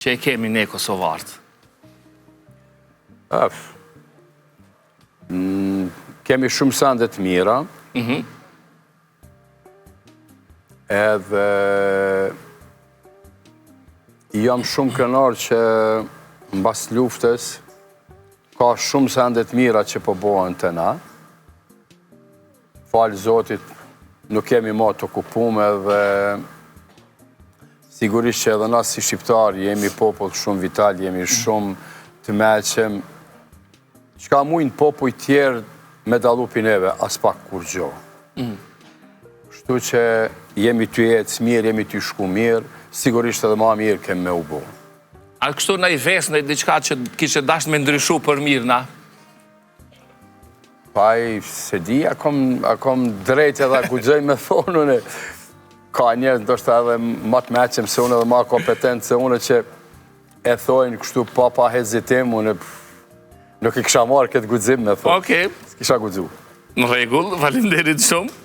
që e kemi ne Kosovartë? Kemi shumë sende të mira, edhe jam shumë krenar që mbas luftës ka shumë sende të mira që po bohen të na. Falë Zotit, nuk kemi ma të okupume dhe sigurisht që edhe na si shqiptarë jemi popull shumë vital, jemi shumë të meqem. Qka mujnë popull tjerë me dalu pineve, as pak kur gjo. Shtu që jemi të jetë mirë, jemi të shku mirë, sigurisht edhe ma mirë kemë me u bo. A kështu na i vesë në diçka që kishe dashtë me ndryshu për mirë na? Paj, se di, akom drejt edhe guxoj me thonën e ka njerë ndoshta edhe ma të meqem se unë edhe ma kompetent se unë që e thojnë kështu pa hezitim, unë nuk i kisha marrë këtë guxim me thonë. Okej. S'kisha guxu. Në rregull, faleminderit shumë.